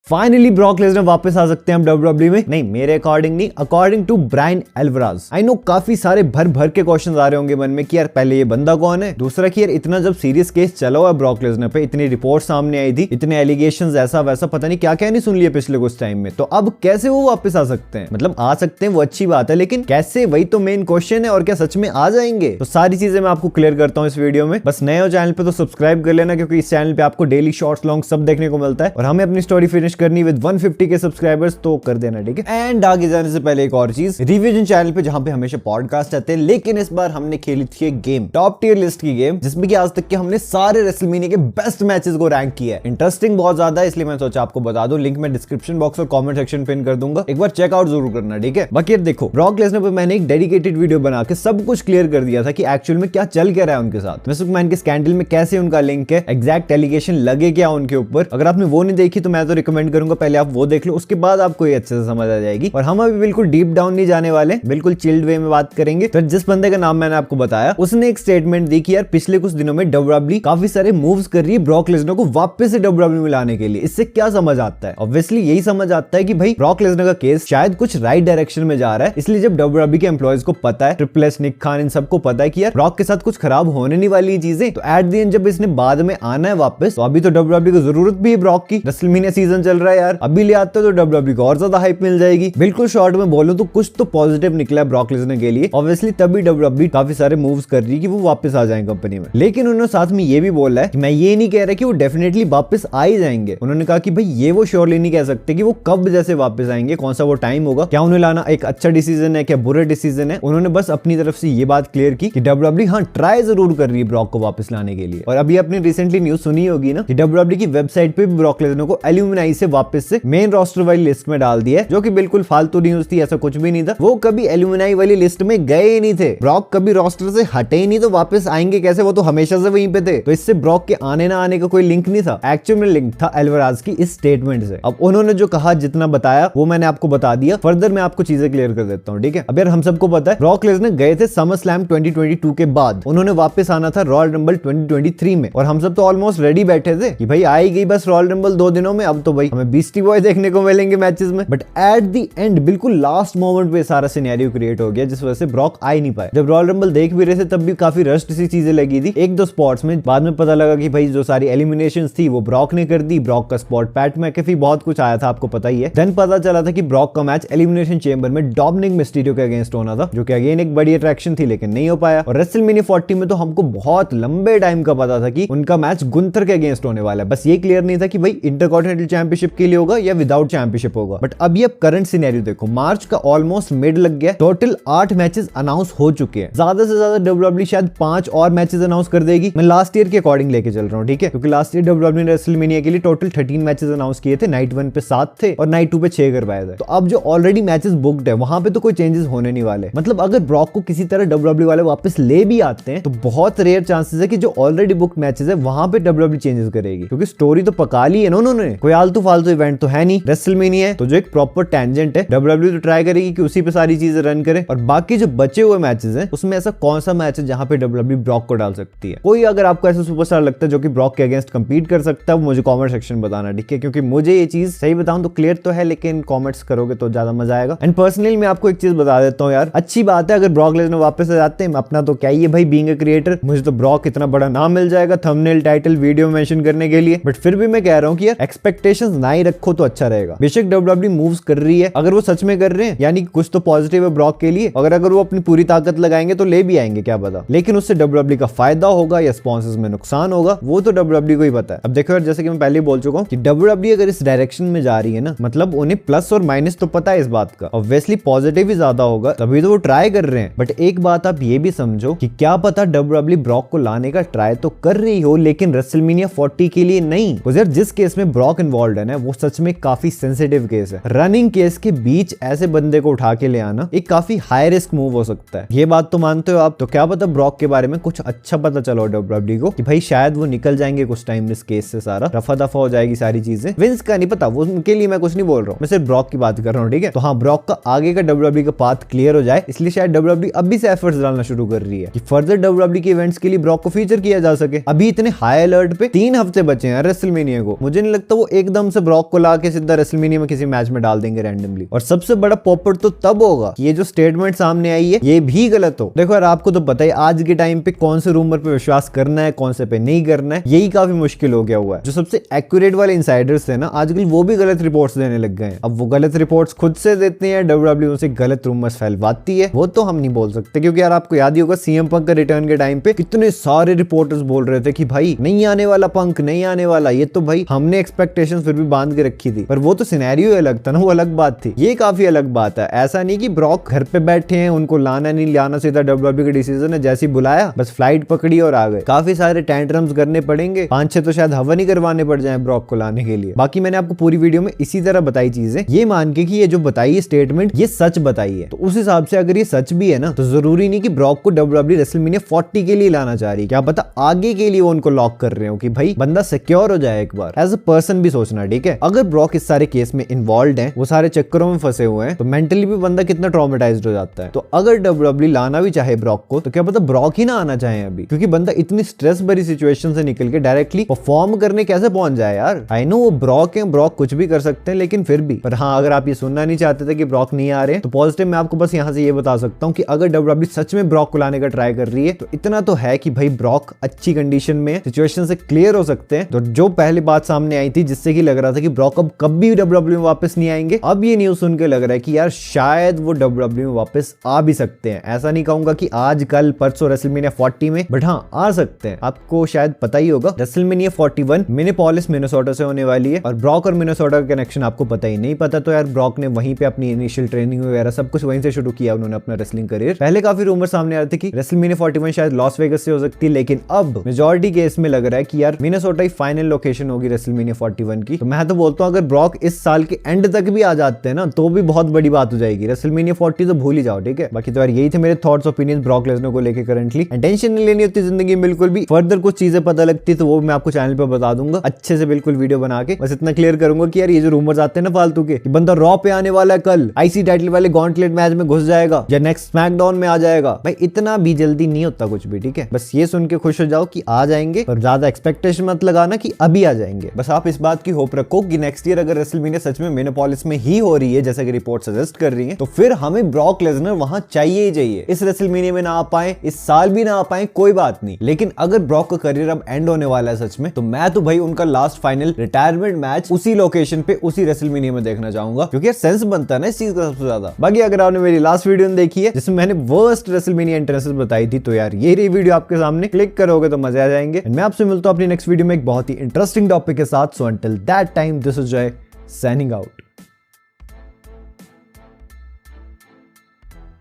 Finally Brock Lesnar वापस आ सकते हैं डब्ल्यूडब्ल्यूई में। नहीं, मेरे अकॉर्डिंग नहीं, according to Brian Alvarez. I know काफी सारे भर भर के क्वेश्चंस आ रहे होंगे मन में कि यार पहले ये बंदा कौन है, दूसरा कि यार इतना जब सीरियस केस चला हुआ ब्रॉक लेसनर पे, इतनी रिपोर्ट सामने आई थी, इतने एलिगेशंस ऐसा वैसा पता नहीं क्या क्या नहीं सुन लिया पिछले कुछ टाइम में, तो अब कैसे वो वापस आ सकते हैं? मतलब आ सकते हैं वो अच्छी बात है, लेकिन कैसे, वही तो मेन क्वेश्चन है। और क्या सच में आ जाएंगे? तो सारी चीजें मैं आपको क्लियर करता हूँ इस वीडियो में। बस नए हो चैनल पे तो सब्सक्राइब कर लेना, क्योंकि इस चैनल पे आपको डेली शॉर्ट्स लॉन्ग सब देखने को मिलता है। और हमें अपनी स्टोरी फिनिश करनी विद 150 के सब्सक्राइबर्स, तो कर देना, ठीक है। एंड आगे जाने से पहले एक और चीज, रिवीजन चैनल पे जहां पे हमेशा पॉडकास्ट आते हैं, लेकिन इस बार हमने खेली थी एक गेम, टॉप टियर लिस्ट की गेम, जिसमें कि आज तक के हमने सारे रेसलमेनिया के बेस्ट मैचेस को रैंक किया है। इंटरेस्टिंग बहुत ज्यादा है, इसलिए मैं सोचा आपको बता दूं। लिंक मैं डिस्क्रिप्शन बॉक्स और कमेंट सेक्शन पिन कर दूंगा, एक बार चेकआउट जरूर करना, ठीक है। बाकी देखो, ब्रॉक लेसनर पे मैंने एक डेडिकेटेड वीडियो बना के सब कुछ क्लियर कर दिया था कि एक्चुअल में क्या चल क्या रहा है उनके साथ, मिस मैकमैन के स्कैंडल में कैसे उनका लिंक है, एग्जैक्ट एलिगेशन लगे क्या उनके ऊपर। अगर आपने वो नहीं देखी तो मैं तो रिकमेंड करूंगा पहले आप वो देख लो, उसके बाद आपको ये अच्छे से समझ आ जाएगी। और हम अभी बिल्कुल डीप डाउन नहीं जाने वाले, बिल्कुल चिल्ड वे में बात करेंगे। तो जिस बंदे का नाम मैंने आपको बताया, उसने एक स्टेटमेंट दी कि यार पिछले कुछ दिनों में डब्ल्यूडब्ल्यूई काफी सारे मूव्स कर रही है ब्रॉक लेसनर को वापस से डब्ल्यूडब्ल्यूई में लाने के लिए। इससे क्या समझ आता है? ऑब्वियसली यही समझ आता है कि भाई ब्रॉक लेसनर का केस शायद कुछ राइट डायरेक्शन में जा रहा है। इसलिए जब डब्ल्यूडब्ल्यूई के एम्प्लॉयज को पता है, ट्रिपल एच, निक खान, इन सबको पता है कि यार ब्रॉक के साथ कुछ खराब होने नहीं वाली चीजें, तो एट द एंड जब इसने बाद में आना है वापस, तो अभी तो डब्ल्यूडब्ल्यूई को जरूरत भी है ब्रॉक की। रेसलमेनिया सीजन चल रहा है यार, अभी ले आते तो डब्ल्यूडब्ल्यूई को और ज्यादा हाइप मिल जाएगी। बिल्कुल शॉर्ट में बोलूं तो कुछ तो पॉजिटिव निकला है ब्रॉक लेसनर के लिए। ऑब्वियसली तभी डब्ल्यूडब्ल्यूई काफी सारे मूव्स कर रही है कि वो वापस आ जाएंगे कंपनी में। लेकिन उन्होंने साथ में ये भी बोला है कि मैं ये नहीं कह रहा कि वो डेफिनेटली वापस आ ही जाएंगे। उन्होंने कहा कि भाई ये वो श्योरली नहीं कह सकते कि वो कब जैसे वापस आएंगे, कौन सा वो टाइम होगा, क्या उन्हें लाना एक अच्छा डिसीजन है, क्या बुरा डिसीजन है। उन्होंने बस अपनी तरफ से ये बात क्लियर की कि डब्ल्यूडब्ल्यूई हाँ ट्राई जरूर कर रही है ब्रॉक को वापस लाने के लिए। और अभी अपनी रिसेंटली न्यूज सुनी होगी ना कि डब्ल्यूडब्ल्यूई की वेबसाइट पे भी ब्रॉक लेसनर को एल्यूमिनाई से वापस से मेन रोस्टर वाली लिस्ट में डाल दिया है, जो कि बिल्कुल फालतू न्यूज थी, ऐसा कुछ भी नहीं था। वो कभी एल्यूमिनाई वाली लिस्ट में गए ही नहीं थे, ब्रॉक कभी रोस्टर से हटे ही नहीं, तो वापस आएंगे कैसे? वो तो हमेशा से वहीं पे थे। तो इससे ब्रॉक के आने ना आने का कोई लिंक नहीं था, एक्चुअल में लिंक था एल्वराज की इस स्टेटमेंट से। अब उन्होंने जो कहा, जितना बताया वो मैंने आपको बता दिया। फर्दर मैं आपको चीजें क्लियर कर देता हूँ, ठीक है। अब यार हम सबको पता है ब्रॉक लेसनर गए थे समर स्लैम 2022 के बाद, उन्होंने वापस आना था रॉयल रंबल 2023 में, और हम सब तो ऑलमोस्ट रेडी बैठे थे कि भाई आई गई बस रॉयल रंबल 2 दिनों में, अब तो भाई हमें बीस्टी बॉय देखने को मिलेंगे मैचेस में। बट एट द एंड बिल्कुल लास्ट मोमेंट पे सारा सिनेरियो क्रिएट हो गया, जिस वजह से ब्रॉक आ ही नहीं पाए। जब रॉयल रंबल देख भी रहे थे तब भी काफी रस्ट सी चीजें लगी थी एक दो स्पॉट्स में। बाद में पता लगा कि भाई जो सारी एलिमिनेशंस थी वो ब्रॉक ने कर दी, ब्रॉक का स्पॉट पैट मैकेफी, बहुत कुछ आया था, आपको पता ही है। देन पता चला था कि ब्रॉक का मैच एलिमिनेशन चेंबर में डोमिनिक मिस्टीरियो के अगेंस्ट होना था, जो कि अगेन एक बड़ी अट्रैक्शन थी, लेकिन नहीं हो पाया। और रेसलमेनिया 40 में तो हमको बहुत लंबे टाइम का पता था कि उनका मैच गुंथर के अगेंस्ट होने वाला है, बस ये क्लियर नहीं था कि भाई इंटरकॉन्टिनेंटल चैंपियनशिप के लिए होगा या विदाउट चैंपियनशिप होगा। बट अभी अब करंट सिनेरियो देखो, मार्च का ऑलमोस्ट मिड लग गया, टोटल 8 मैचेस अनाउंस हो चुके हैं। ज्यादा से ज्यादा डब्ल्यूडब्ल्यूई शायद 5 और मैचेस अनाउंस कर देगी। मैं लास्ट ईयर के अकॉर्डिंग लेके चल रहा हूँ, ठीक है, क्योंकि लास्ट ईयर डब्ल्यूडब्ल्यूई ने रेसलमेनिया के लिए टोटल 13 मैचेस अनाउंस किए थे। नाइट 1 पे 7 थे और नाइट 2 पे 6 करवाए थे। तो अब जो ऑलरेडी मैचेस बुक्ड है वहां पे तो कोई चेंजेस होने नहीं वाले। मतलब अगर ब्रॉक को किसी तरह डब्ल्यूडब्ल्यूई वाले वापस ले भी आते हैं तो बहुत रेयर चांसेस है कि जो ऑलरेडी बुक्ड मैचेस है वहां पे डब्ल्यूडब्ल्यूई चेंजेस करेगी, क्योंकि स्टोरी तो पका ली है ना उन्होंने, कोई आलतू फालतू इवेंट तो है नहीं। रेसलमेनिया है तो जो एक प्रॉपर टेंजेंट है, डब्ल्यूडब्ल्यूई तो ट्राई करेगी कि उसी पे सारी चीजें रन करे। और बाकी जो बचे हुए मैचेस हैं उसमें ऐसा कौन सा मैच है जहां पे डब्ल्यूडब्ल्यूई ब्रॉक को डाल सकती है? कोई अगर आपको ऐसा सुपरस्टार लगता है जो कि ब्रॉक के अगेंस्ट कंपीट कर सकता है, मुझे कमेंट सेक्शन बताना, ठीक है, क्योंकि मुझे ये चीज सही बताऊं तो क्लियर तो है, लेकिन कमेंट्स करोगे तो ज्यादा मजा आएगा। एंड पर्सनली मैं आपको एक चीज बता देता हूं यार, अच्छी बात है अगर ब्रॉक लेसनर वापस आ जाते हैं, अपना तो क्या ही है भाई, बीइंग अ क्रिएटर मुझे तो ब्रॉक इतना बड़ा नाम मिल जाएगा थंबनेल टाइटल वीडियो मेंशन करने के लिए। बट फिर भी मैं कह रहा हूं कि यार एक्सपेक्टेशंस ना ही रखो तो अच्छा रहेगा। बेशक डब्ल्यूडब्ल्यूई मूव्स कर रही है, अगर वो सच में कर रहे हैं यानी कुछ तो पॉजिटिव है ब्रॉक के लिए, अगर वो अपनी पूरी ताकत लगाएंगे तो ले भी आएंगे, क्या पता। लेकिन उससे डब्ल्यूडब्ल्यूई का फायदा होगा या स्पॉन्सर्स में नुकसान होगा वो तो डब्ल्यूडब्ल्यूई को ही पता है। अब देखो यार, जैसे कि मैं पहले बोल चुका हूं कि डब्ल्यूडब्ल्यूई अगर इस डायरेक्शन में जा रही है ना, मतलब उन्हें प्लस और माइनस तो पता है इस बात का, ऑब्वियसली पॉजिटिव ही ज्यादा होगा, तभी तो वो ट्राई कर रहे हैं। बट एक बात आप ये भी समझो कि क्या पता डब्ल्यूडब्ल्यूई ब्रॉक को लाने का ट्राई तो कर रही हो, लेकिन रेसलमेनिया 40 के लिए नहीं। यार जिस केस में ब्रॉक इन्वॉल्व है ना, वो सच में काफी सेंसिटिव केस है। रनिंग केस के बीच ऐसे बंदे को उठा के ले आना एक काफी हाई रिस्क मूव हो सकता है, ये बात तो मानते हो आप? तो क्या पता ब्रॉक के बारे में कुछ अच्छा पता चलो डब्ल्यूडब्ल्यूई को कि भाई शायद वो निकल जाएंगे कुछ टाइम इस केस से, सारा रफा दफा हो जाएगी सारी चीजें। विंस का नहीं पता, वो उनके लिए मैं कुछ नहीं बोल रहा हूँ, मैं सिर्फ ब्रॉक की बात कर रहा हूँ, ठीक है। तो हाँ, ब्रॉक का आगे का डब्ल्यूडब्ल्यूई का पाथ क्लियर हो जाए, इसलिए शायद डब्ल्यूडब्ल्यूई अभी से एफर्ट्स डालना शुरू कर रही है कि फर्दर डब्ल्यूडब्ल्यूई के इवेंट्स के लिए ब्रॉक को फीचर किया जा सके। अभी इतने हाई अलर्ट पे 3 हफ्ते बचे हैं रेसलमेनिया को, मुझे नहीं लगता वो एकदम से से ब्रॉक को लाके सीधा रेसलमेनिया में किसी मैच में डाल देंगे रैंडमली। और सबसे बड़ा पॉपर तो तब होगा कि ये जो स्टेटमेंट सामने आई है ये भी गलत हो। देखो यार, आपको तो पता है आज के टाइम पे कौन से रूमर पे विश्वास करना है, कौन से पे नहीं करना है, यही काफी मुश्किल हो गया हुआ है। जो सबसे एक्यूरेट वाले इनसाइडर्स थे ना, आजकल वो भी गलत रिपोर्ट्स देने लग गए हैं। अब वो गलत रिपोर्ट्स खुद से देते हैं, डब्ल्यूडब्ल्यूई से गलत रूमर्स फैलवाती है, वो तो हम नहीं बोल सकते। क्योंकि यार आपको याद ही होगा सीएम पंक का रिटर्न के टाइम पे कितने सारे रिपोर्टर्स बोल रहे थे कि भाई नहीं आने वाला, पंक नहीं आने वाला। ये तो भाई हमने एक्सपेक्टेशंस फिर भी बांध के रखी थी, पर वो तो सिनेरियो अलग था ना, वो अलग बात थी। ये काफी अलग बात है। ऐसा नहीं कि ब्रॉक घर पे बैठे हैं, उनको लाना नहीं लाना सीधा डब्ल्यूडब्ल्यूई का डिसीजन है, जैसे बुलाया बस फ्लाइट पकड़ी और आ गए। काफी सारे टेंट्रम्स करने पड़ेंगे, 5-6 तो शायद हवा नहीं करवाने पड़ जाए ब्रॉक को लाने के लिए। बाकी मैंने आपको पूरी वीडियो में इसी तरह बताई चीजें, ये मान के कि ये जो बताई है स्टेटमेंट ये सच बताई है। तो उस हिसाब से अगर ये सच भी है ना, तो जरूरी नहीं कि ब्रॉक को डब्ल्यूडब्ल्यूई रेसलमेनिया 40 के लिए लाना चाह रही है। क्या पता आगे के लिए वो उनको लॉक कर रहे हो कि भाई बंदा सिक्योर हो जाए एक बार। एज अ पर्सन भी सोचना, ठीक है, अगर ब्रॉक इस सारे केस में इन्वॉल्व है, वो सारे चक्करों में फंसे हुए हैं, तो मेंटली भी बंदा कितना ट्रॉमेटाइज्ड हो जाता है। तो अगर डब्ल्यूडब्ल्यूई लाना भी चाहे ब्रॉक को, तो क्या पता ब्रॉक ही ना आना चाहे अभी, क्योंकि बंदा इतनी स्ट्रेस भरी सिचुएशन से निकल के डायरेक्टली परफॉर्म करने कैसे पहुंच जाए यार। आई नो वो ब्रॉक है, ब्रॉक कुछ भी कर सकते हैं, लेकिन फिर भी। पर हाँ, अगर आप ये सुनना नहीं चाहते थे कि ब्रॉक नहीं आ रहे, तो पॉजिटिव मैं आपको बस यहाँ से ये बता सकता हूँ कि अगर डब्ल्यूडब्ल्यूई सच में ब्रॉक को लाने का ट्राई कर रही है, तो इतना तो है कि भाई ब्रॉक अच्छी कंडीशन में सिचुएशन से क्लियर हो सकते हैं। तो जो पहली बात सामने आई थी जिससे कि लग रहा था कि ब्रॉक अब कभी डब्ल्यूडब्ल्यूई में वापस नहीं आएंगे, अब ये न्यूज सुन के लग रहा है कि यार शायद वो डब्ल्यूडब्ल्यूई में वापस आ भी सकते हैं। ऐसा नहीं कहूंगा कि आज कल परसों रेसलमेनिया 40 में, बट हाँ आ सकते हैं। आपको शायद पता ही होगा रेसलमेनिया 41 मिनेपोलिस मिनेसोटा से होने वाली है, और ब्रॉक और मिनेसोटा का कनेक्शन आपको पता ही नहीं। पता तो यार ब्रॉक ने वहीं पे अपनी इनिशियल ट्रेनिंग वगैरह सब कुछ वहीं से शुरू किया उन्होंने अपना रेसलिंग करियर। पहले काफी रूमर सामने आ रहे थे कि रेसलमेनिया 41 शायद लॉस वेगस से हो सकती है, लेकिन अब मेजॉरिटी केस में लग रहा है कि यार मिनेसोटा ही फाइनल लोकेशन होगी रेसलमेनिया 41 की। तो मैं तो बोलता हूं अगर ब्रॉक इस साल के एंड तक भी आ जाते हैं ना, तो भी बहुत बड़ी बात हो जाएगी। रेसलमेनिया 40 तो भूल ही जाओ, ठीक है। बाकी तो यार यही थे मेरे थॉट्स ओपिनियन ब्रॉक लेसनर को लेकर करंटली। टेंशन नहीं लेनी होती जिंदगी में बिल्कुल भी। फर्दर कुछ चीजें पता लगती तो वो मैं आपको चैनल पे बता दूंगा अच्छे से, बिल्कुल वीडियो बना के। बस इतना क्लियर करूंगा कि यार ये जो रूमर्स आते हैं ना फालतू के, कि बंदा रॉ पे आने वाला है कल, आईसी टाइटल वाले गॉन्टलेट मैच में घुस जाएगा या नेक्स्ट स्मैकडाउन में आ जाएगा, भाई इतना भी जल्दी नहीं होता कुछ भी, ठीक है। बस ये सुन के खुश हो जाओ कि आ जाएंगे, पर ज्यादा एक्सपेक्टेशन मत लगाना कि अभी आ जाएंगे। बस आप इस बात की होप रखो कि नेक्स्ट ईयर अगर रेसलमेनिया सच में मिनेपोलिस में ही हो रही है जैसे कि रिपोर्ट सजेस्ट कर रही है, तो फिर हमें ब्रॉक लेसनर वहां चाहिए ही चाहिए। इस रेसलमेनिया में ना आ पाए, इस साल भी ना आ पाए, कोई बात नहीं, लेकिन अगर ब्रॉक का करियर अब एंड होने वाला है सच में, तो मैं तो भाई उनका लास्ट फाइनल रिटायरमेंट मैच उसी लोकेशन पे उसी रेसलमेनिया में देखना चाहूंगा, क्योंकि यार सेंस बनता है ना इस चीज का सबसे ज्यादा। बाकी अगर आपने मेरी लास्ट वीडियो देखी है जिसमें मैंने वर्स्ट रेसलमेनिया एंट्रेंसेस बताई थी, तो यार ये रही वीडियो आपके सामने, क्लिक करोगे तो मजा आ जाएंगे। मैं आपसे मिलता हूं अपनी नेक्स्ट वीडियो में एक बहुत ही इंटरेस्टिंग टॉपिक के साथ। So until that time, this is जय साइनिंग आउट।